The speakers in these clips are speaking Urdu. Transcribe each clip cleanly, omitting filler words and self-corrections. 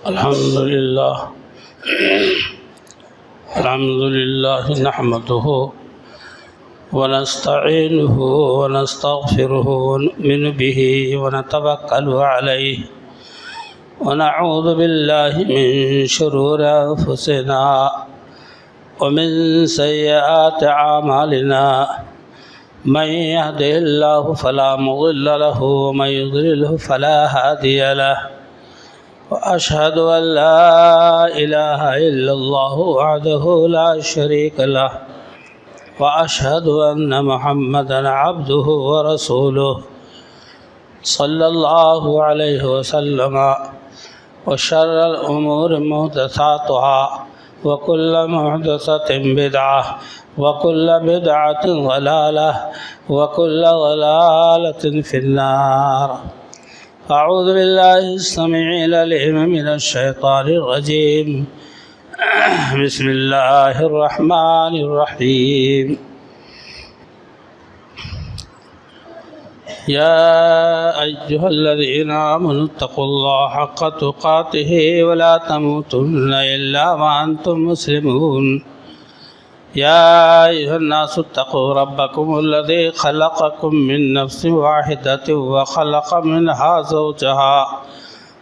الحمد لله نحمده ونستعينه ونستغفره ونؤمن به ونتوكل عليه ونعوذ بالله من شرور أنفسنا ومن سيئات أعمالنا من يهده الله فلا مضل له ومن يضلله فلا هادي له وأشهد أن لا إله إلا الله وحده لا شريك له وأشهد أن محمدا عبده ورسوله صلى الله عليه وسلم وشر الأمور محدثاتها وكل محدثة بدعة وكل بدعة ضلالة وكل ضلالة في النار. أعوذ بالله السميع العليم من الشيطان الرجيم. بسم الله الرحمن الرحيم. يا أيها الذين آمنوا اتقوا الله حق تقاته ولا تموتن إلا وأنتم مسلمون. يا أيها الناس اتقوا ربكم الذي خلقكم من نفس واحدة وخلق منها زوجها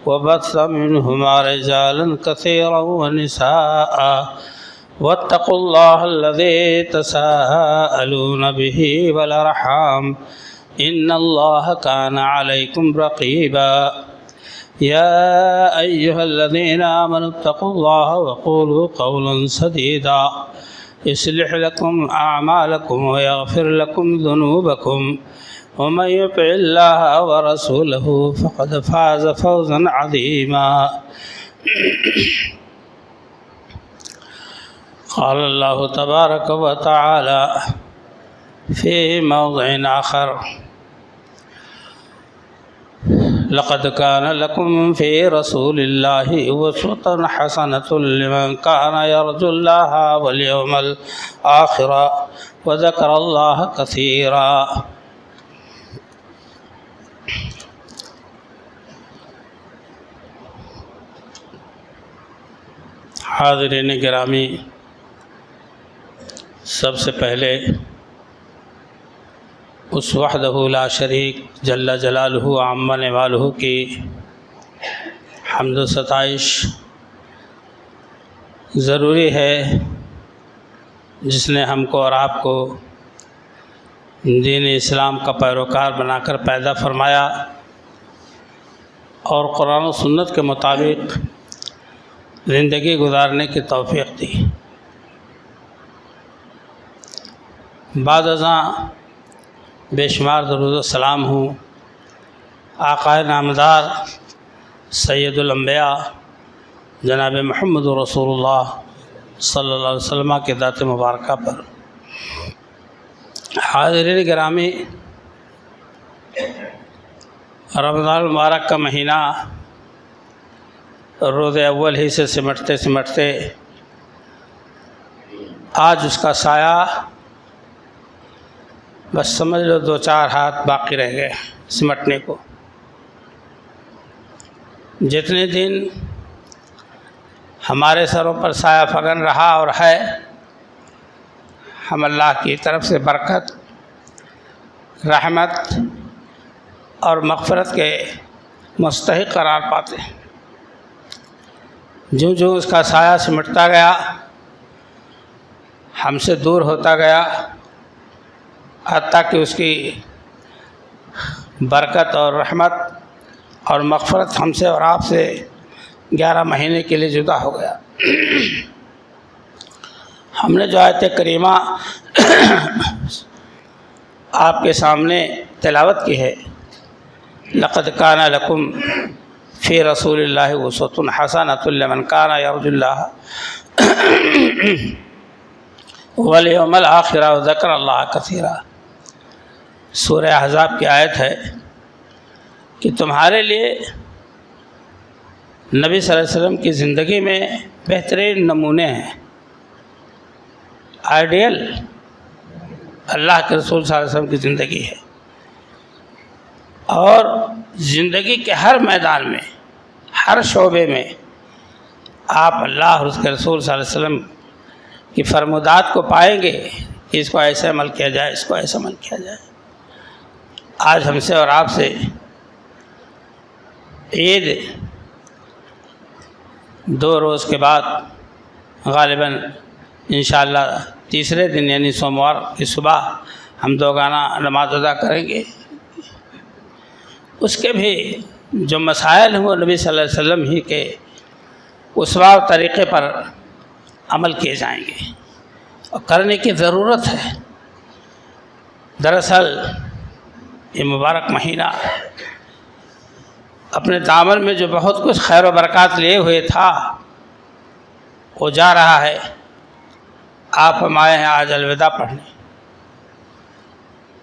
وبث منهما رجالا كثيرا ونساء واتقوا الله الذي تساءلون به والأرحام إن الله كان عليكم رقيبا. يا أيها الذين آمنوا اتقوا الله وقولوا قولا سديدا يصلح لكم أعمالكم ويغفر لكم ذنوبكم ومن يطع الله ورسوله فقد فاز فوزا عظيما. قال الله تبارك وتعالى في موضع آخر: لقد كان لكم في رسول الله أسوة حسنة لمن كان يرجو الله واليوم الآخر وذكر الله كثيرا. حاضرین گرامی، سب سے پہلے اس وحدہ لا شریک جل جلالہ عم نوالہ کی حمد و ستائش ضروری ہے، جس نے ہم کو اور آپ کو دین اسلام کا پیروکار بنا کر پیدا فرمایا اور قرآن و سنت کے مطابق زندگی گزارنے کی توفیق دی. بعد ازاں بے شمار درود و سلام ہوں آقا نامدار سید الانبیاء جناب محمد رسول اللہ صلی اللہ علیہ وسلم کے ذات مبارکہ پر. حاضرین گرامی، رمضان المبارک کا مہینہ روز اول ہی سے سمٹتے سمٹتے آج اس کا سایہ بس سمجھ لو 2-4 ہاتھ باقی رہ گئے سمٹنے کو. جتنے دن ہمارے سروں پر سایہ فگن رہا اور ہے، ہم اللہ کی طرف سے برکت، رحمت اور مغفرت کے مستحق قرار پاتے ہیں. جو جو اس کا سایہ سمٹتا گیا، ہم سے دور ہوتا گیا، حتیٰ کہ اس کی برکت اور رحمت اور مغفرت ہم سے اور آپ سے 11 مہینے کے لیے جدا ہو گیا. ہم نے جو آیت کریمہ آپ کے سامنے تلاوت کی ہے، لقد کان لکم فی رسول اللہ اسوۃ حسنۃ لمن کان یرجو اللہ والیوم الآخر وذکر اللہ کثیرا. سورہ احزاب کی آیت ہے کہ تمہارے لیے نبی صلی اللہ علیہ وسلم کی زندگی میں بہترین نمونے ہیں، آئیڈیل اللہ کے رسول صلی اللہ علیہ وسلم کی زندگی ہے، اور زندگی کے ہر میدان میں، ہر شعبے میں آپ اللہ اور اس کے رسول صلی اللہ علیہ وسلم کی فرمودات کو پائیں گے کہ اس کو ایسے عمل کیا جائے، اس کو ایسے عمل کیا جائے۔ آج ہم سے اور آپ سے عید 2 روز کے بعد غالباً انشاءاللہ تیسرے دن یعنی سوموار کی صبح ہم دوگانہ نماز ادا کریں گے۔ اس کے بھی جو مسائل ہیں وہ نبی صلی اللہ علیہ وسلم ہی کے اسوہ و طریقے پر عمل کیے جائیں گے اور کرنے کی ضرورت ہے۔ دراصل یہ مبارک مہینہ اپنے دامن میں جو بہت کچھ خیر و برکات لیے ہوئے تھا وہ جا رہا ہے۔ آپ ہم آئے ہیں آج الوداع پڑھنے۔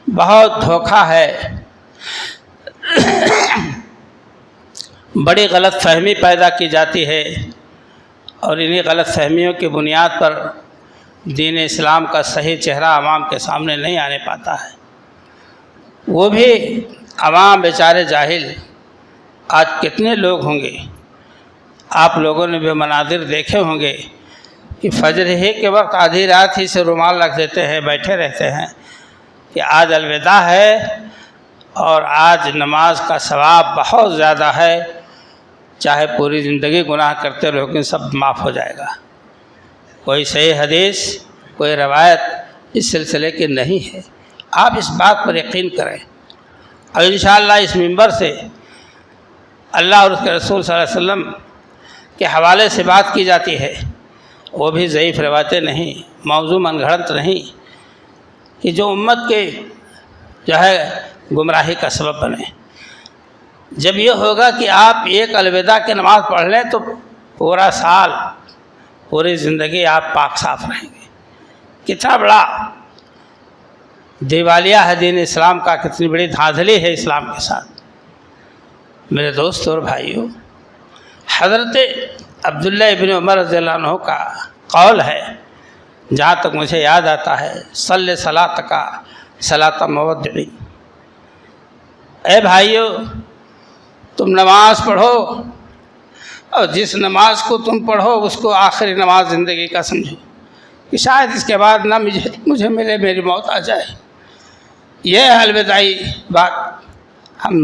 بہت دھوکہ ہے، بڑی غلط فہمی پیدا کی جاتی ہے اور انہی غلط فہمیوں کی بنیاد پر دین اسلام کا صحیح چہرہ عوام کے سامنے نہیں آنے پاتا ہے۔ وہ بھی عوام بیچارے جاہل۔ آج کتنے لوگ ہوں گے، آپ لوگوں نے بھی مناظر دیکھے ہوں گے کہ فجر ہی کے وقت آدھی رات ہی سے رومال رکھ دیتے ہیں، بیٹھے رہتے ہیں کہ آج الوداع ہے اور آج نماز کا ثواب بہت زیادہ ہے، چاہے پوری زندگی گناہ کرتے رہو لیکن سب معاف ہو جائے گا۔ کوئی صحیح حدیث، کوئی روایت اس سلسلے کی نہیں ہے۔ آپ اس بات پر یقین کریں اور انشاءاللہ اس منبر سے اللہ اور اس کے رسول صلی اللہ علیہ وسلم کے حوالے سے بات کی جاتی ہے، وہ بھی ضعیف روایتیں نہیں، موضوع من گھڑت نہیں، کہ جو امت کے جو ہے گمراہی کا سبب بنے۔ جب یہ ہوگا کہ آپ ایک الوداع کی نماز پڑھ لیں تو پورا سال، پوری زندگی آپ پاک صاف رہیں گے۔ کتنا بڑا دیوالیہ ہے دین اسلام کا، کتنی بڑی دھاندلی ہے اسلام کے ساتھ۔ میرے دوست اور بھائیوں، حضرت عبداللہ ابن عمر رضی اللہ عنہ کا قول ہے، جہاں تک مجھے یاد آتا ہے، صلی صلاتک صلاۃ مودع۔ اے بھائیو، تم نماز پڑھو اور جس نماز کو تم پڑھو اس کو آخری نماز زندگی کا سمجھو، کہ شاید اس کے بعد نہ مجھے ملے، میری موت آ جائے۔ یہ الوداعی بات ہم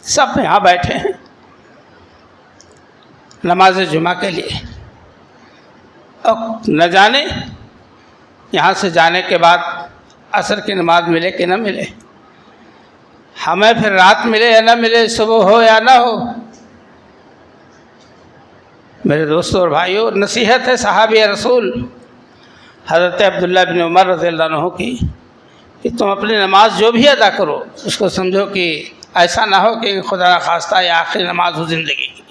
سب یہاں بیٹھے ہیں نماز جمعہ کے لیے، اور نہ جانے یہاں سے جانے کے بعد عصر کی نماز ملے کہ نہ ملے، ہمیں پھر رات ملے یا نہ ملے، صبح ہو یا نہ ہو۔ میرے دوستوں اور بھائیوں، نصیحت ہے صحابی رسول حضرت عبداللہ بن عمر رضی اللہ عنہ کی کہ تم اپنی نماز جو بھی ادا کرو اس کو سمجھو کہ ایسا نہ ہو کہ خدا نخواستہ یہ آخری نماز ہو زندگی کی۔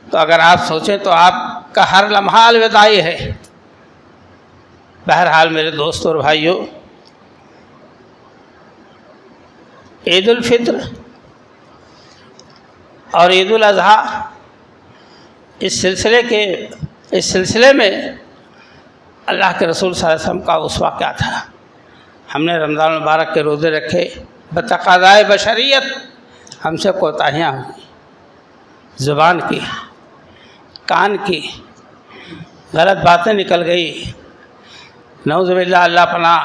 تو اگر آپ سوچیں تو آپ کا ہر لمحہ الوداعی ہے۔ بہرحال میرے دوستوں اور بھائیوں، عید الفطر اور عید الاضحیٰ اس سلسلے میں اللہ کے رسول صلی اللہ علیہ وسلم کا اسوہ کیا تھا۔ ہم نے رمضان المبارک کے روزے رکھے، بتقاضائے بشریت ہم سے کوتاہیاں ہوئیں، زبان کی، کان کی، غلط باتیں نکل گئی، نعوذ باللہ، اللہ پناہ۔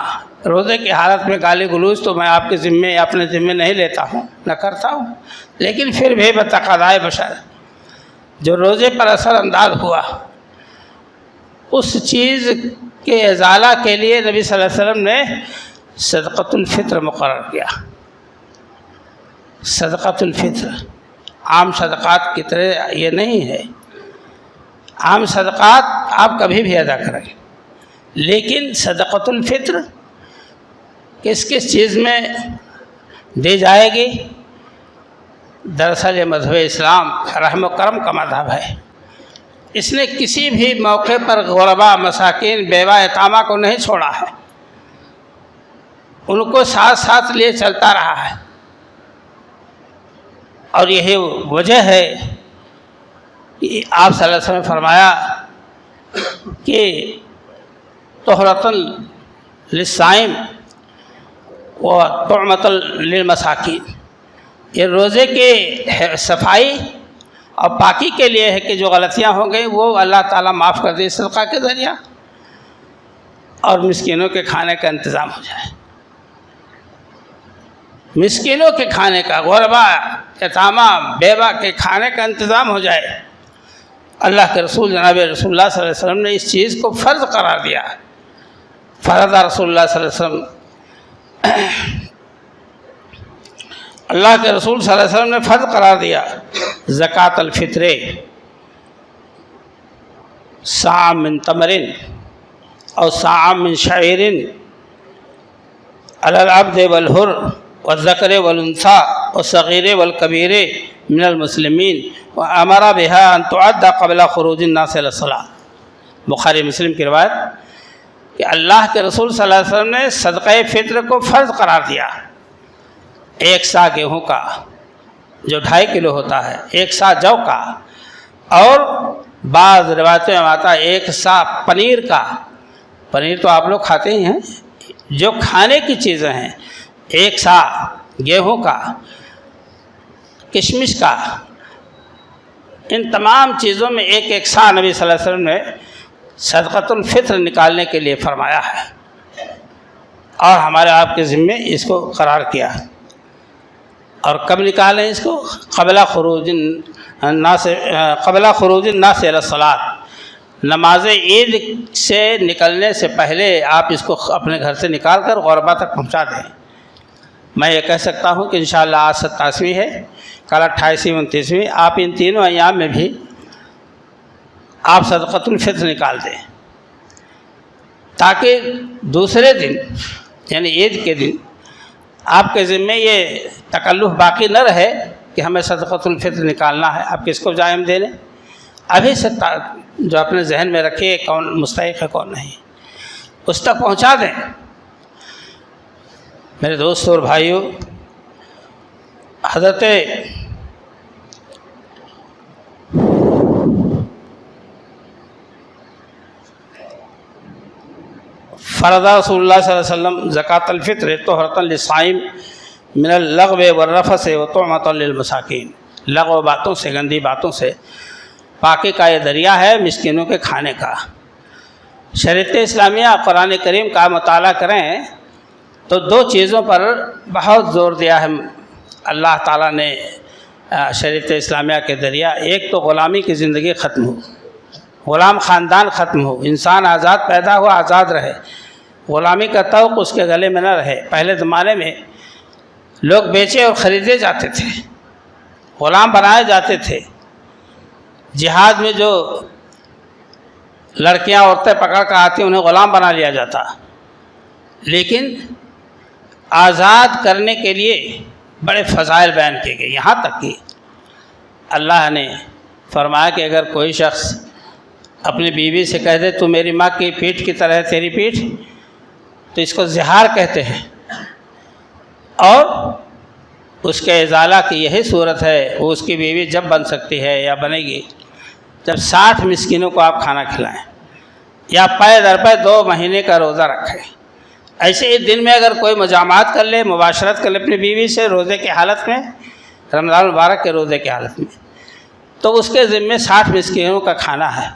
روزے کی حالت میں گالی گلوچ تو میں آپ کے ذمے یا اپنے ذمے نہیں لیتا ہوں، نہ کرتا ہوں، لیکن پھر بھی بتقاضائے بشر جو روزے پر اثر انداز ہوا، اس چیز کے ازالہ کے لیے نبی صلی اللہ علیہ وسلم نے صدقۃ الفطر مقرر کیا۔ صدقۃ الفطر عام صدقات کی طرح یہ نہیں ہے۔ عام صدقات آپ کبھی بھی ادا کریں، لیکن صدقۃ الفطر کس کس چیز میں دی جائے گی؟ دراصل یہ مذہب اسلام رحم و کرم کا مذہب ہے۔ اس نے کسی بھی موقع پر غربا، مساکین، بیوہ، یتامہ کو نہیں چھوڑا ہے، ان کو ساتھ ساتھ لیے چلتا رہا ہے۔ اور یہی وجہ ہے کہ آپ صلی اللہ علیہ وسلم نے فرمایا کہ طہرۃ للصائم و طعمۃ للمساکین، یہ روزے کے صفائی اور پاکی کے لیے ہے کہ جو غلطیاں ہو گئی وہ اللہ تعالیٰ معاف کر دے صدقہ کے ذریعہ، اور مسکینوں کے کھانے کا انتظام ہو جائے، مسکینوں کے کھانے کا، غربا، یتامہ، بیوہ کے کھانے کا انتظام ہو جائے۔ اللہ کے رسول جناب رسول اللہ صلی اللہ علیہ وسلم نے اس چیز کو فرض قرار دیا، فرض رسول اللہ صلی اللہ علیہ وسلم، اللہ کے رسول صلی اللہ علیہ وسلم نے فرض قرار دیا زکوٰۃ الفطر صاع من تمر اور صاع من شعیر علی العبد والحر والذکر والانثى والصغیر والکبیر من المسلمین وامر بها ان تعد قبل خروج الناس الى الصلاۃ۔ بخاری مسلم کی روایت کہ اللہ کے رسول صلی اللہ علیہ وسلم نے صدقہ فطر کو فرض قرار دیا، 1 سا گیہوں کا جو 2.5 کلو ہوتا ہے، 1 سا جو کا، اور بعض روایتوں میں آتا ہے 1 سا پنیر کا، پنیر تو آپ لوگ کھاتے ہی ہیں، جو کھانے کی چیزیں ہیں، 1 سا گیہوں کا، کشمش کا، ان تمام چیزوں میں 1 سا نبی صلی اللہ علیہ وسلم نے صدقۃ الفطر نکالنے کے لیے فرمایا ہے، اور ہمارے آپ کے ذمے اس کو قرار کیا۔ اور کب نکالیں اس کو؟ قبل خروج الناس الی الصلاۃ، نماز عید سے نکلنے سے پہلے آپ اس کو اپنے گھر سے نکال کر غربا تک پہنچا دیں۔ میں یہ کہہ سکتا ہوں کہ انشاءاللہ آج 27ویں ہے، کل 28ویں 29ویں، آپ ان تینوں ایام میں بھی آپ صدقۃ الفطر نکال دیں، تاکہ دوسرے دن یعنی عید کے دن آپ کے ذمے یہ تکلف باقی نہ رہے کہ ہمیں صدقۃ الفطر نکالنا ہے، آپ کس کو جائم دے لیں، ابھی سے جو اپنے ذہن میں رکھیے کون مستحق ہے کون نہیں، اس تک پہنچا دیں۔ میرے دوستوں اور بھائیوں، حضرت فرض رسول اللہ صلی اللہ علیہ وسلم زکوٰۃ الفطر طہرۃ للصائم من اللغو والرفث وطعمۃ للمساکین، لغو باتوں سے، گندی باتوں سے پاکی کا یہ دریا ہے مسکینوں کے کھانے کا۔ شریعت اسلامیہ قرآن کریم کا مطالعہ کریں تو 2 چیزوں پر بہت زور دیا ہے اللہ تعالیٰ نے شریعت اسلامیہ کے ذریعہ۔ ایک تو غلامی کی زندگی ختم ہو، غلام خاندان ختم ہو، انسان آزاد پیدا ہوا، آزاد رہے، غلامی کا توق اس کے گلے میں نہ رہے۔ پہلے زمانے میں لوگ بیچے اور خریدے جاتے تھے، غلام بنائے جاتے تھے، جہاد میں جو لڑکیاں عورتیں پکڑ کر آتی انہیں غلام بنا لیا جاتا، لیکن آزاد کرنے کے لیے بڑے فضائل بیان کیے گئے، یہاں تک کہ اللہ نے فرمایا کہ اگر کوئی شخص اپنی بیوی سے کہہ دے تو میری ماں کی پیٹھ کی طرح ہے تیری پیٹھ، تو اس کو زہار کہتے ہیں، اور اس کے ازالہ کی یہی صورت ہے، وہ اس کی بیوی جب بن سکتی ہے یا بنے گی جب 60 مسکینوں کو آپ کھانا کھلائیں یا پے در پے 2 مہینے کا روزہ رکھیں۔ ایسے ہی دن میں اگر کوئی مجامعات کر لے، مباشرت کر لے اپنی بیوی سے روزے کی حالت میں، رمضان مبارک کے روزے کی حالت میں، تو اس کے ذمے 60 مسکینوں کا کھانا ہے،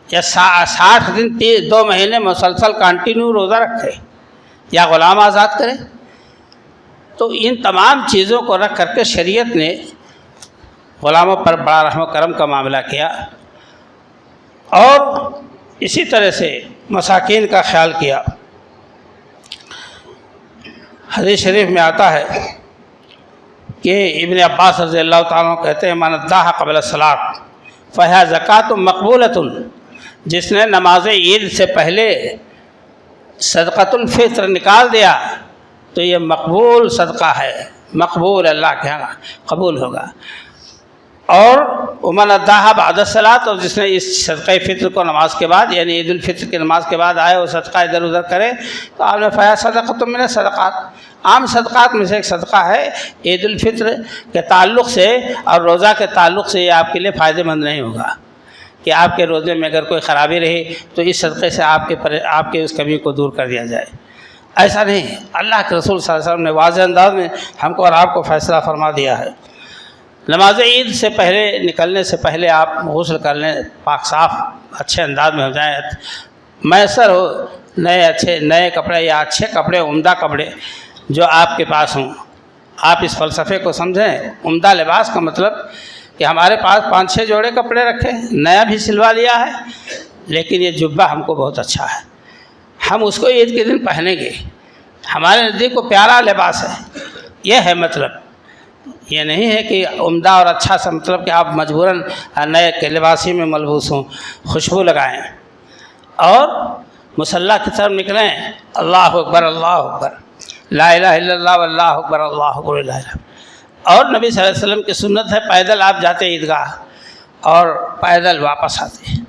یا 60 دن 2 مہینے مسلسل کنٹینیو روزہ رکھے یا غلام آزاد کرے۔ تو ان تمام چیزوں کو رکھ کر کے شریعت نے غلاموں پر بڑا رحم و کرم کا معاملہ کیا، اور اسی طرح سے مساکین کا خیال کیا۔ حدیث شریف میں آتا ہے کہ ابن عباس رضی اللہ تعالیٰ عنہ کہتے ہیں من اداها قبل الصلاۃ فہی زکوٰۃ مقبولۃ، جس نے نماز عید سے پہلے صدقۃ الفطر نکال دیا تو یہ مقبول صدقہ ہے، مقبول، اللہ کے ہاں قبول ہوگا۔ اور ومن اداها بعد الصلاۃ، اور جس نے اس صدقہ فطر کو نماز کے بعد یعنی عید الفطر کی نماز کے بعد آئے وہ صدقہ ادھر ادھر کرے، تو آپ نے فہی صدقۃ من الصدقات، عام صدقات میں سے ایک صدقہ ہے۔ عید الفطر کے تعلق سے اور روزہ کے تعلق سے یہ آپ کے لیے فائدہ مند نہیں ہوگا کہ آپ کے روزے میں اگر کوئی خرابی رہی تو اس صدقے سے آپ کے اس کمی کو دور کر دیا جائے، ایسا نہیں۔ اللہ کے رسول صلی اللہ علیہ وسلم نے واضح انداز میں ہم کو اور آپ کو فیصلہ فرما دیا ہے۔ نماز عید سے پہلے نکلنے سے پہلے آپ غسل کر لیں، پاک صاف اچھے انداز میں ہو جائیں، میسر ہو نئے کپڑے یا اچھے کپڑے، عمدہ کپڑے جو آپ کے پاس ہوں۔ آپ اس فلسفے کو سمجھیں، عمدہ لباس کا مطلب کہ ہمارے پاس 5-6 جوڑے کپڑے رکھے، نیا بھی سلوا لیا ہے، لیکن یہ جبہ ہم کو بہت اچھا ہے، ہم اس کو عید کے دن پہنیں گے، ہمارے نزدیک کو پیارا لباس ہے۔ یہ ہے مطلب، یہ نہیں ہے کہ عمدہ اور اچھا سا مطلب کہ آپ مجبوراً نئے کے لباسی میں ملبوس ہوں، خوشبو لگائیں اور مصلی کی طرف نکلیں، اللہ اکبر اللہ اکبر لا الہ الا اللہ واللہ اکبر اللہ اکبر لا الہ۔ اور نبی صلی اللہ علیہ وسلم کی سنت ہے پیدل آپ جاتے عیدگاہ اور پیدل واپس آتے۔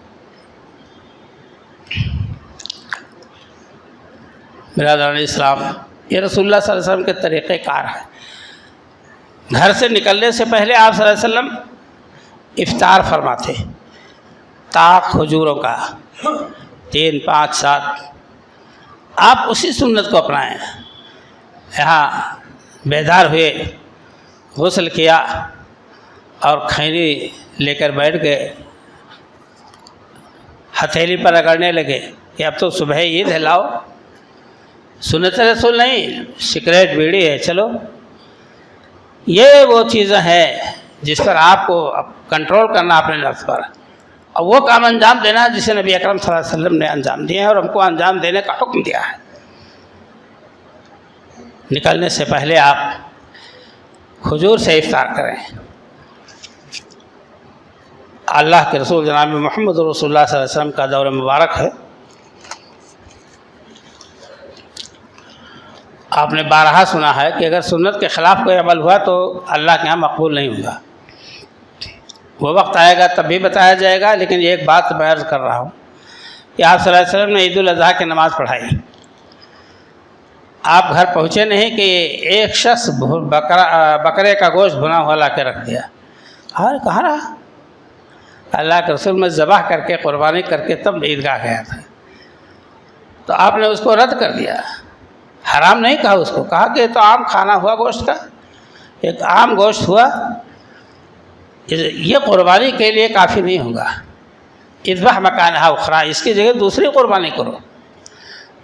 برادران اسلام، یہ رسول اللہ صلی اللہ علیہ وسلم کے طریقہ کار ہے۔ گھر سے نکلنے سے پہلے آپ صلی اللہ علیہ وسلم افطار فرماتے، طاق کھجوروں کا 3، 5، 7، آپ اسی سنت کو اپنائیں۔ یہاں بیدار ہوئے، غسل کیا اور کھینی لے کر بیٹھ گئے، ہتھیلی پر رگڑنے لگے کہ اب تو صبح عید ہے، لاؤ۔ سنت رسول نہیں، سگریٹ بیڑی ہے، چلو۔ یہ وہ چیزیں ہیں جس پر آپ کو کنٹرول کرنا اپنے نفس پر، اور وہ کام انجام دینا جسے نبی اکرم صلی اللہ علیہ وسلم نے انجام دیا ہے اور ہم کو انجام دینے کا حکم دیا ہے۔ نکلنے سے پہلے آپ کھجور سے افطار کریں۔ اللہ کے رسول جناب محمد رسول اللہ صلی اللہ علیہ وسلم کا دور مبارک ہے، آپ نے بارہا سنا ہے کہ اگر سنت کے خلاف کوئی عمل ہوا تو اللہ کے ہاں مقبول نہیں ہوگا۔ وہ وقت آئے گا تب بھی بتایا جائے گا، لیکن یہ ایک بات میں عرض کر رہا ہوں کہ آپ صلی اللہ علیہ وسلم نے عید الاضحیٰ کی نماز پڑھائی، آپ گھر پہنچے نہیں کہ ایک شخص بکرے کا گوشت بھنا ہوا لا کے رکھ دیا۔ ہاں، کہاں رہا؟ اللہ کے رسول میں ذبح کر کے قربانی کر کے تب عیدگاہ گیا تھا، تو آپ نے اس کو رد کر دیا۔ حرام نہیں کہا اس کو، کہا کہ تو عام کھانا ہوا گوشت کا، ایک عام گوشت ہوا، یہ قربانی کے لیے کافی نہیں ہوگا۔ اذبح مکانہا اخری، اس کی جگہ دوسری قربانی کرو۔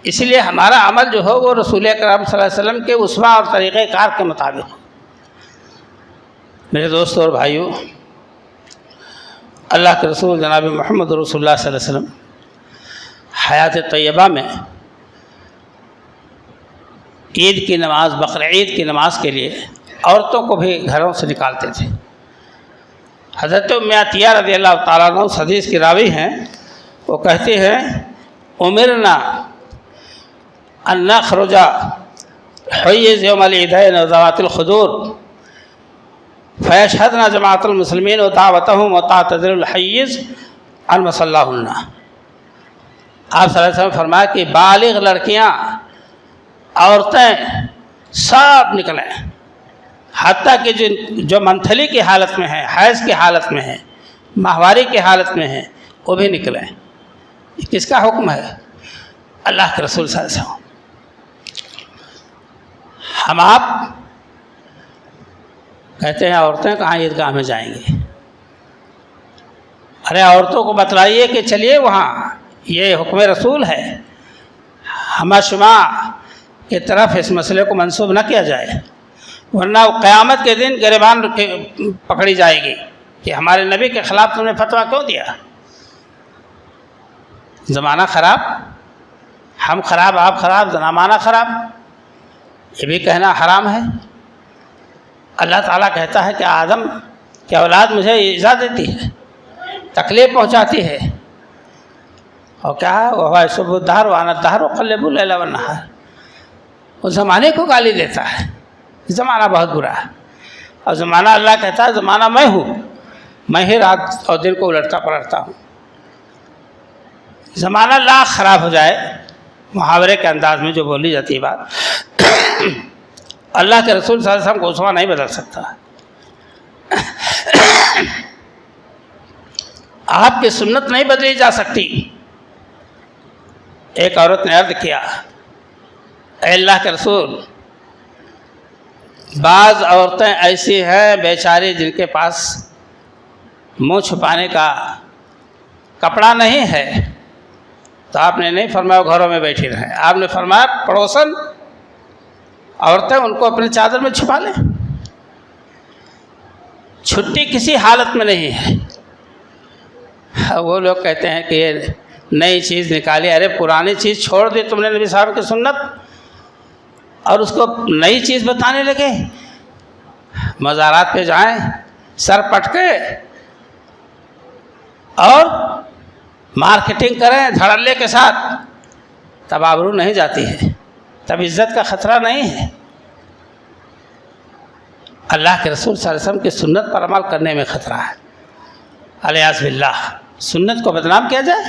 اس لیے ہمارا عمل جو ہو وہ رسول اکرم صلی اللہ علیہ وسلم کے اسوہ اور طریقہ کار کے مطابق ہو۔ میرے دوستوں اور بھائیوں، اللہ کے رسول جناب محمد رسول اللہ صلی اللہ علیہ وسلم حیات طیبہ میں عید کی نماز، بقرعید کی نماز کے لیے عورتوں کو بھی گھروں سے نکالتے تھے۔ حضرت ام عطیہ رضی اللہ تعالیٰ عنہ اس حدیث کی راوی ہیں، وہ کہتے ہیں امرنا ان نخرج حیض یوم العیدین وذوات الخدور فیشہدن جماعت المسلمین ودعوتہم وتعتذر الحیض عن مصلاہن۔ آپ صلی اللہ علیہ وسلم فرمایا کہ بالغ لڑکیاں، عورتیں سب نکلیں، حتیٰ کہ جو منتھلی کی حالت میں ہیں، حیض کی حالت میں ہیں، ماہواری کی حالت میں ہیں، وہ بھی نکلیں۔ یہ کس کا حکم ہے؟ اللہ کے رسول صلی اللہ علیہ وسلم۔ ہم آپ کہتے ہیں عورتیں کہاں عیدگاہ میں جائیں گے؟ ارے عورتوں کو بتلائیے کہ چلیے وہاں، یہ حکم رسول ہے، ہمہ شما کی طرف اس مسئلے کو منسوب نہ کیا جائے، ورنہ قیامت کے دن گریبان پکڑی جائے گی کہ ہمارے نبی کے خلاف تم نے فتویٰ کیوں دیا؟ زمانہ خراب، ہم خراب، آپ خراب، زمانہ خراب، یہ بھی کہنا حرام ہے۔ اللہ تعالیٰ کہتا ہے کہ آدم کی اولاد مجھے ایذا دیتی ہے، تکلیف پہنچاتی ہے، اور کیا ہے وہ یسب الدہر وانا الدہر اقلب اللیل والنہار، وہ زمانے کو گالی دیتا ہے، زمانہ بہت برا ہے۔ اور زمانہ اللہ کہتا ہے زمانہ میں ہوں، میں ہی رات اور دن کو الٹتا پلٹتا ہوں۔ زمانہ لاکھ خراب ہو جائے، محاورے کے انداز میں جو بولی جاتی ہے بات، اللہ کے رسول صلی اللہ علیہ وسلم کو اسوہ نہیں بدل سکتا۔ آپ کی سنت نہیں بدلی جا سکتی۔ ایک عورت نے عرض کیا، اے اللہ کے رسول، بعض عورتیں ایسی ہیں بیچاری جن کے پاس منہ چھپانے کا کپڑا نہیں ہے، تو آپ نے نہیں فرمایا گھروں میں بیٹھی رہیں، آپ نے فرمایا پڑوسن عورتیں ان کو اپنی چادر میں چھپا لیں۔ چھٹی کسی حالت میں نہیں ہے۔ وہ لوگ کہتے ہیں کہ یہ نئی چیز نکالی، ارے پرانی چیز چھوڑ دی تم نے نبی صاحب کی سنت اور اس کو نئی چیز بتانے لگے۔ مزارات پہ جائیں سر پٹکے اور مارکیٹنگ کریں دھڑلے کے ساتھ، تب آبرو نہیں جاتی ہے، تب عزت کا خطرہ نہیں ہے۔ اللہ کے رسول صلی اللہ علیہ وسلم کی سنت پر عمل کرنے میں خطرہ ہے۔ الیاذ باللہ سنت کو بدنام کیا جائے۔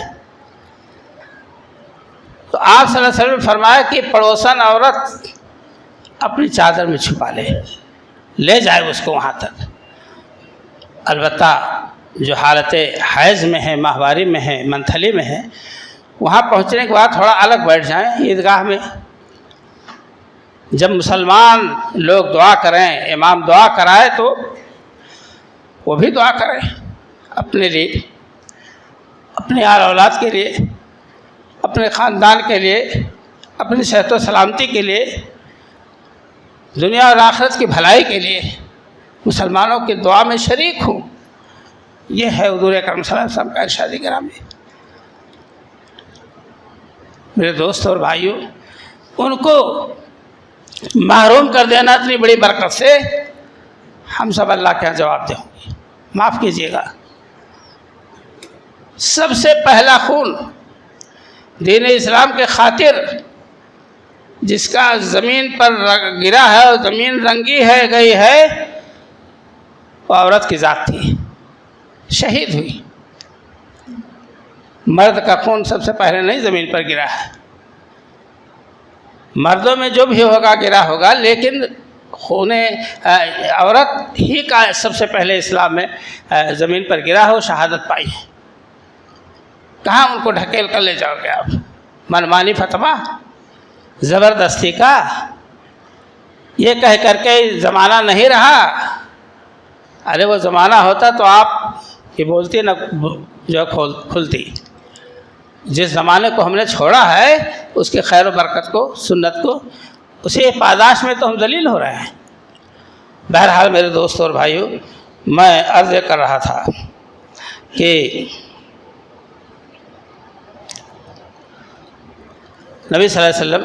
تو آپ صلی اللہ علیہ وسلم نے فرمایا کہ پڑوسن عورت اپنی چادر میں چھپا لے جائے اس کو وہاں تک۔ البتہ جو حالت حیض میں ہے، ماہواری میں ہے، منتھلی میں ہے، وہاں پہنچنے کے بعد تھوڑا الگ بیٹھ جائیں عیدگاہ میں۔ جب مسلمان لوگ دعا کریں، امام دعا کرائے تو وہ بھی دعا کریں اپنے لیے، اپنے آل اولاد کے لیے، اپنے خاندان کے لیے، اپنی صحت و سلامتی کے لیے، دنیا اور آخرت کی بھلائی کے لیے مسلمانوں کی دعا میں شریک ہوں۔ یہ ہے حضور اکرم صلی اللہ علیہ وسلم کا ارشاد گرامی۔ میرے دوست اور بھائیوں، ان کو محروم کر دینا اتنی بڑی برکت سے ہم سب اللہ کے یہاں جواب دیں گے۔ معاف کیجیے گا، سب سے پہلا خون دین اسلام کے خاطر جس کا زمین پر گرا ہے اور زمین رنگی ہے گئی ہے، وہ عورت کی ذات تھی، شہید ہوئی۔ مرد کا خون سب سے پہلے نہیں زمین پر گرا ہے، مردوں میں جو بھی ہوگا گرا ہوگا، لیکن خون عورت ہی کا سب سے پہلے اسلام میں زمین پر گرا ہو، شہادت پائی ہے۔ کہاں ان کو ڈھکیل کر لے جاؤ گے آپ؟ منمانی فتویٰ، زبردستی کا، یہ کہہ کر کے زمانہ نہیں رہا۔ ارے وہ زمانہ ہوتا تو آپ کی بولتی نہ جو کھلتی۔ جس زمانے کو ہم نے چھوڑا ہے اس کے خیر و برکت کو، سنت کو، اسی پاداش میں تو ہم ذلیل ہو رہے ہیں۔ بہرحال میرے دوستوں اور بھائیوں، میں عرض کر رہا تھا کہ نبی صلی اللہ علیہ وسلم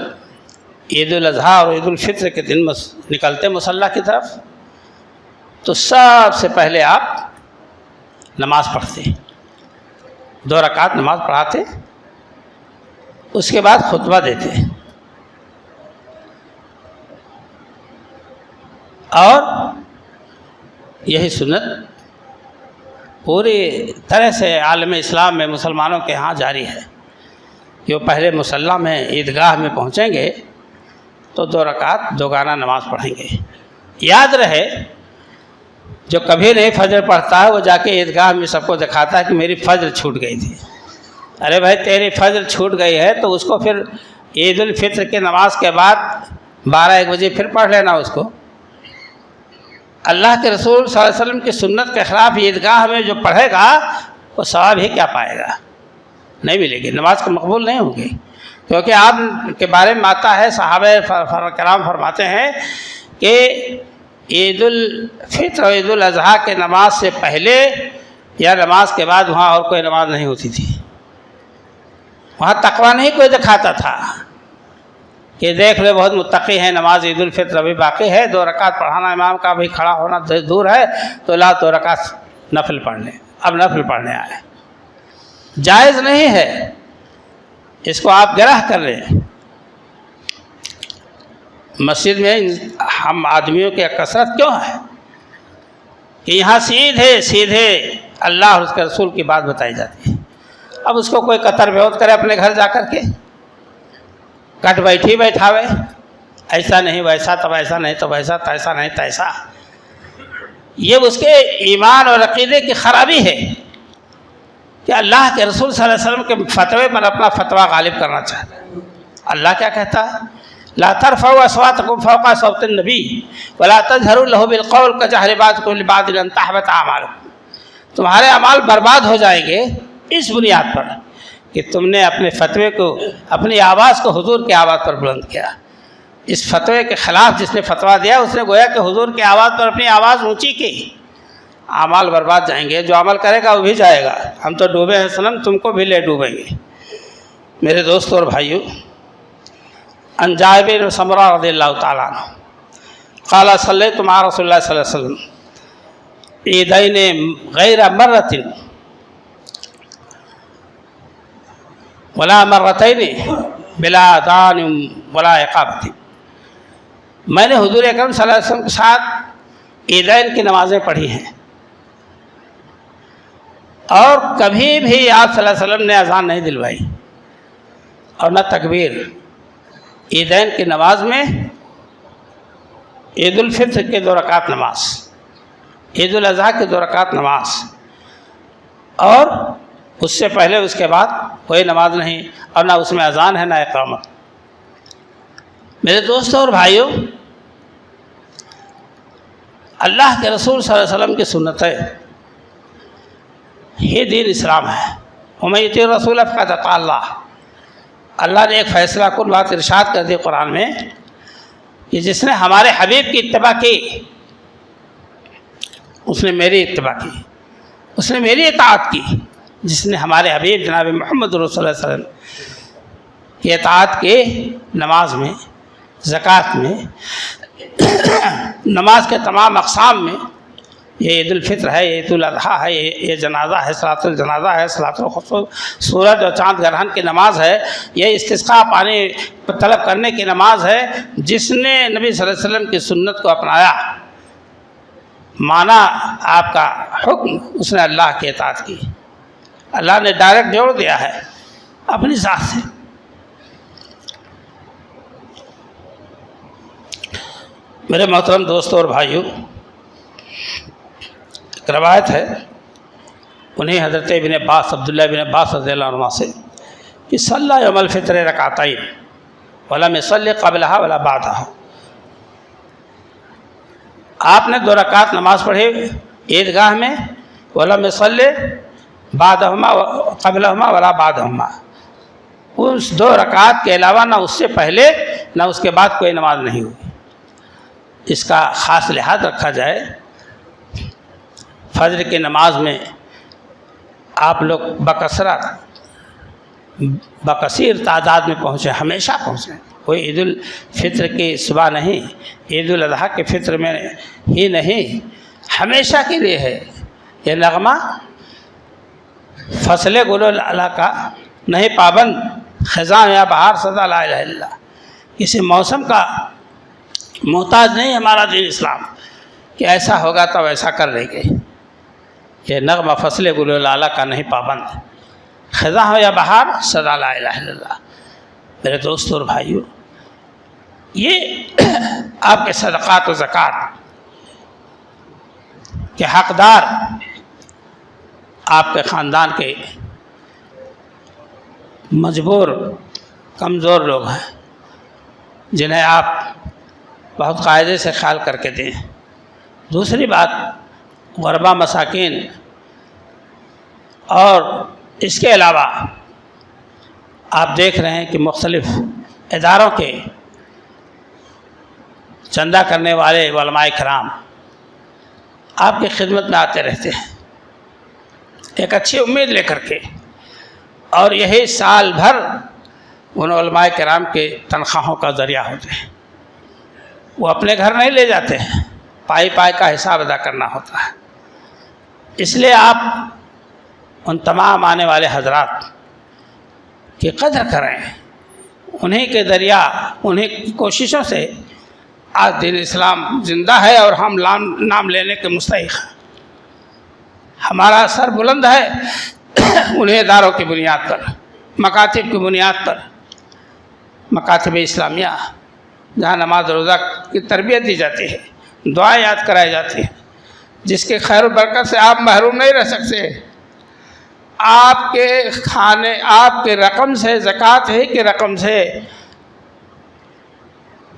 عید الاضحیٰ اور عید الفطر کے دن نکلتے مصلی کی طرف تو سب سے پہلے آپ نماز پڑھتے، 2 رکعت نماز پڑھاتے، اس کے بعد خطبہ دیتے، اور یہی سنت پوری طرح سے عالم اسلام میں مسلمانوں کے ہاں جاری ہے کہ وہ پہلے مصلی میں عیدگاہ میں پہنچیں گے تو 2 رکعت دوگانہ نماز پڑھیں گے۔ یاد رہے جو کبھی نہیں فجر پڑھتا ہے وہ جا کے عیدگاہ میں سب کو دکھاتا ہے کہ میری فجر چھوٹ گئی تھی۔ ارے بھائی تیری فجر چھوٹ گئی ہے تو اس کو پھر عید الفطر کی نماز کے بعد 12-1 بجے پھر پڑھ لینا اس کو۔ اللہ کے رسول صلی اللہ علیہ وسلم کی سنت کے خلاف عیدگاہ میں جو پڑھے گا وہ ثواب ہی کیا پائے گا؟ نہیں ملے گی، نماز کو مقبول نہیں ہوگی۔ کیونکہ آپ کے بارے میں آتا ہے، صحابہ کرام فرماتے ہیں کہ عید الفطر اور عید الاضحیٰ کے نماز سے پہلے یا نماز کے بعد وہاں اور کوئی نماز نہیں ہوتی تھی۔ وہاں تقویٰ نہیں کوئی دکھاتا تھا کہ دیکھ لے بہت متقی ہیں، نماز عید الفطر ابھی باقی ہے، 2 رکعت پڑھانا، امام کا بھی کھڑا ہونا دور ہے تو لا 2 رکعت نفل پڑھ لیں۔ اب نفل پڑھنے آئے، جائز نہیں ہے، اس کو آپ گرہ کر لیں۔ مسجد میں ہم آدمیوں کی کثرت کیوں ہے کہ یہاں سیدھے اللہ اور اس کے رسول کی بات بتائی جاتی ہے۔ اب اس کو کوئی قطر بیوت کرے اپنے گھر جا کر کے، کٹ بیٹھاوے، ایسا نہیں ویسا، تب ایسا نہیں تو ویسا، تیسا نہیں تیسا، یہ اس کے ایمان اور عقیدے کی خرابی ہے کہ اللہ کے رسول صلی اللہ علیہ وسلم کے فتوے پر اپنا فتویٰ غالب کرنا چاہتا ہے۔ اللہ کیا کہتا ہے؟ لا ترفعوا اصواتکم فوق صوت النبی ولا تجہروا لہ بالقول کجہر بعضکم لبعض ان تحبط اعمالکم، تمہارے اعمال برباد ہو جائیں گے اس بنیاد پر کہ تم نے اپنے فتوے کو، اپنی آواز کو حضور کی آواز پر بلند کیا۔ اس فتوے کے خلاف جس نے فتویٰ دیا اس نے گویا کہ حضور کی آواز پر اپنی آواز اونچی کی، اعمال برباد جائیں گے۔ جو عمل کرے گا وہ بھی جائے گا، ہم تو ڈوبے ہیں صنم، تم کو بھی لے ڈوبیں گے۔ میرے دوستوں اور بھائیوں، عن جابر بن سمرہ رضی اللہ تعالیٰ عنہ قال صلیت مع رسول اللہ صلی اللہ علیہ وسلم عیدین غیر مرۃ ولا مرتین بلا اذان ولا اقامۃ، میں نے حضور اکرم صلی اللہ علیہ وسلم کے ساتھ عیدین کی نمازیں پڑھی ہیں، اور کبھی بھی آپ صلی اللہ علیہ وسلم نے اذان نہیں دلوائی اور نہ تکبیر۔ عیدین کی نماز میں عید الفطر کے 2 رکعت نماز، عید الاضحیٰ کے 2 رکعت نماز، اور اس سے پہلے اس کے بعد کوئی نماز نہیں، اور نہ اس میں اذان ہے نہ اقامت۔ میرے دوستوں اور بھائیوں، اللہ کے رسول صلی اللہ علیہ وسلم کی سنتیں یہ دین اسلام ہے۔ وَمَن يُطِعِ الرَّسُولَ فَقَدْ أَطَاعَ اللَّهَ، اللہ نے ایک فیصلہ کن بات ارشاد کر دی قرآن میں کہ جس نے ہمارے حبیب کی اتباع کی اس نے میری اتباع کی، اس نے میری اطاعت کی۔ جس نے ہمارے حبیب جناب محمد رسول اللہ صلی اللہ علیہ وسلم کی اطاعت کی، نماز میں، زکوٰۃ میں، نماز کے تمام اقسام میں، یہ عید الفطر ہے، یہ عید الاضحیٰ ہے، یہ جنازہ ہے، صلاۃ الجنازہ ہے، صلاۃ الخسوف، سورج اور چاند گرہن کی نماز ہے، یہ استسقاء پانی طلب کرنے کی نماز ہے۔ جس نے نبی صلی اللہ علیہ وسلم کی سنت کو اپنایا، مانا آپ کا حکم، اس نے اللہ کی اطاعت کی۔ اللہ نے ڈائریکٹ جوڑ دیا ہے اپنی ذات سے۔ میرے محترم دوستوں اور بھائیوں، ایک روایت ہے انہیں حضرت ابن عباس، عبداللہ ابن عباس رضی اللہ عنہ سے، کہ صلی یوم الفطر رکعتین ولم یصلی قبلها ولا بعدها، آپ نے 2 رکعت نماز پڑھی عیدگاہ میں، ولم یصلی بعدہما قبلہما ولا بعدہما، اس 2 رکعت کے علاوہ نہ اس سے پہلے نہ اس کے بعد کوئی نماز نہیں ہوئی۔ اس کا خاص لحاظ رکھا جائے۔ فجر کی نماز میں آپ لوگ بکثیر تعداد میں پہنچے، ہمیشہ پہنچیں، کوئی عید الفطر کی صبح نہیں، عید الاضحیٰ کے فطر میں ہی نہیں، ہمیشہ کے لیے ہے یہ نغمہ۔ فصل گل اللہ کا نہیں پابند، خزاں یا بہار سدا لا الہ الا اللہ، کسی موسم کا محتاج نہیں ہمارا دین اسلام کہ ایسا ہوگا تو ایسا کر لیں گے۔ یہ نغمہ فصل گل اللہ کا نہیں پابند، خزاں ہو یا بہار سدا لا الہ الا اللہ۔ میرے دوستوں اور بھائیوں، یہ آپ کے صدقات و زکوٰۃ کے حقدار آپ کے خاندان کے مجبور کمزور لوگ ہیں، جنہیں آپ بہت قاعدے سے خیال کر کے دیں۔ دوسری بات، غربا مساکین، اور اس کے علاوہ آپ دیکھ رہے ہیں کہ مختلف اداروں کے چندہ کرنے والے علماء کرام آپ کی خدمت میں آتے رہتے ہیں ایک اچھی امید لے کر کے، اور یہی سال بھر ان علماء کرام کے تنخواہوں کا ذریعہ ہوتے ہیں۔ وہ اپنے گھر نہیں لے جاتے ہیں، پائی پائی کا حساب ادا کرنا ہوتا ہے۔ اس لیے آپ ان تمام آنے والے حضرات کی قدر کریں، انہیں کے ذریعہ، انہیں کی کوششوں سے آج دین اسلام زندہ ہے اور ہم نام لینے کے مستحق ہیں۔ ہمارا سر بلند ہے انہیں اداروں کی بنیاد پر، مکاتب کی بنیاد پر، مکاتب اسلامیہ جہاں نماز روزہ کی تربیت دی جاتی ہے، دعائیں یاد کرائی جاتی ہیں، جس کے خیر و برکت سے آپ محروم نہیں رہ سکتے۔ آپ کے کھانے، آپ کے رقم سے، زکوٰۃ ہی کی رقم سے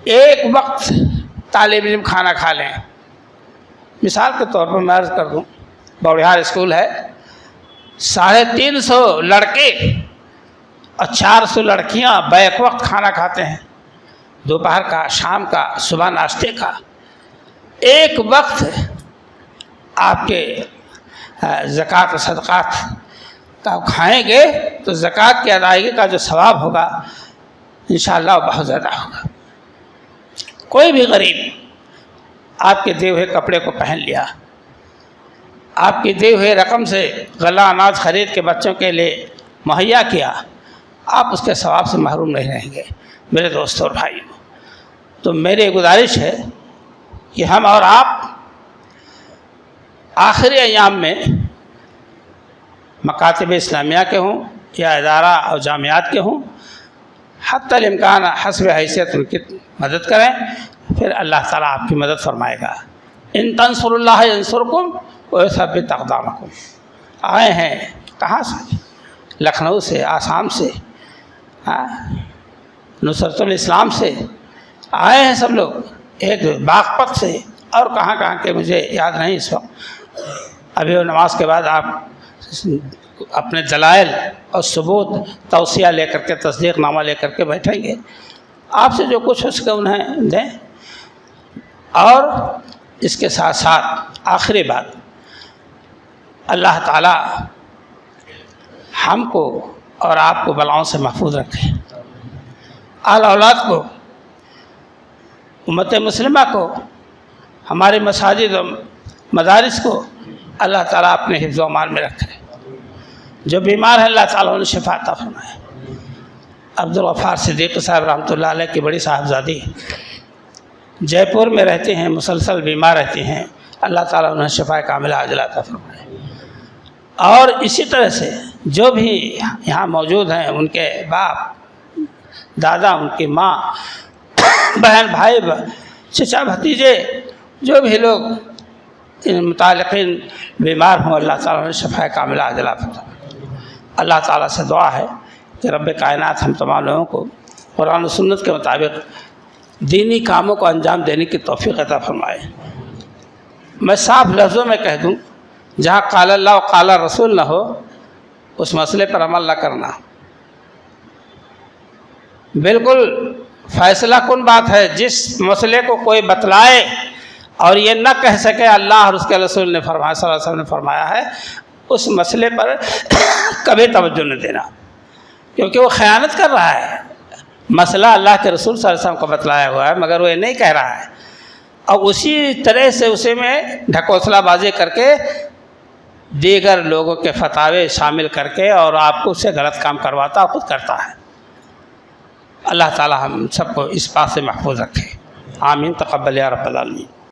ایک وقت طالب علم کھانا کھا لیں. مثال کے طور پر میں عرض کر دوں، بوڑھار اسکول ہے، 350 لڑکے اور 400 لڑکیاں بیک وقت کھانا کھاتے ہیں، دوپہر کا، شام کا، صبح ناشتے کا. ایک وقت آپ کے زکوٰۃ و صدقات کا کھائیں گے تو زکوٰۃ کی ادائیگی کا جو ثواب ہوگا انشاءاللہ وہ بہت زیادہ ہوگا. کوئی بھی غریب آپ کے دیے ہوئے کپڑے کو پہن لیا، آپ کی دی ہوئے رقم سے غلہ اناج خرید کے بچوں کے لیے مہیا کیا، آپ اس کے ثواب سے محروم نہیں رہیں گے. میرے دوستوں اور بھائیوں، تو میری گزارش ہے کہ ہم اور آپ آخری ایام میں مکاتب اسلامیہ کے ہوں یا ادارہ اور جامعات کے ہوں، حتی الامکان حسب حیثیت ان کی مدد کریں، پھر اللہ تعالیٰ آپ کی مدد فرمائے گا. ان تنصروا اللہ ینصرکم ویثبت اقدامکم. آئے ہیں کہاں سے؟ لکھنؤ سے، آسام سے، نصرت الاسلام سے آئے ہیں سب لوگ، ایک باغپت سے، اور کہاں کہاں کے مجھے یاد نہیں اس وقت. ابھی وہ نماز کے بعد آپ اپنے دلائل اور ثبوت توصیہ لے کر کے، تصدیق نامہ لے کر کے بیٹھیں گے. آپ سے جو کچھ ہو سکے انہیں دیں. اور اس کے ساتھ ساتھ آخری بات، اللہ تعالیٰ ہم کو اور آپ کو بلاؤں سے محفوظ رکھے. اہل اولاد کو، امت مسلمہ کو، ہمارے مساجد و مدارس کو اللہ تعالیٰ اپنے حفظ و امان میں رکھے. جو بیمار ہیں اللہ تعالیٰ انہیں شفا عطا فرمائے. عبدالغفار صدیقی صاحب رحمۃ اللہ علیہ کی بڑی صاحبزادی جے پور میں رہتے ہیں، مسلسل بیمار رہتی ہیں، اللہ تعالیٰ انہیں شفا کاملہ عاجلہ عطا فرمائے. اور اسی طرح سے جو بھی یہاں موجود ہیں، ان کے باپ دادا، ان کی ماں، بہن بھائی، چچا بھتیجے، جو بھی لوگ ان متعلقین بیمار ہوں، اللہ تعالیٰ نے شفا کاملہ عاجلہ فرمائے. اللہ تعالیٰ سے دعا ہے کہ رب کائنات ہم تمام لوگوں کو قرآن و سنت کے مطابق دینی کاموں کو انجام دینے کی توفیق عطا فرمائے. میں صاف لفظوں میں کہہ دوں، جہاں قال اللہ و قال رسول نہ ہو اس مسئلے پر عمل نہ کرنا بالکل فیصلہ کن بات ہے. جس مسئلے کو کوئی بتلائے اور یہ نہ کہہ سکے اللہ اور اس کے رسول نے فرمایا، صلی اللہ علیہ وسلم نے فرمایا ہے، اس مسئلے پر کبھی توجہ نہ دینا، کیونکہ وہ خیانت کر رہا ہے. مسئلہ اللہ کے رسول صلی اللہ علیہ وسلم کو بتلایا ہوا ہے، مگر وہ یہ نہیں کہہ رہا ہے، اور اسی طرح سے اسے میں ڈھکوسلا بازی کر کے دیگر لوگوں کے فتاوے شامل کر کے اور آپ کو اس سے غلط کام کرواتا اور خود کرتا ہے. اللہ تعالی ہم سب کو اس بات سے محفوظ رکھے. آمین. تقبل یا رب العالمین.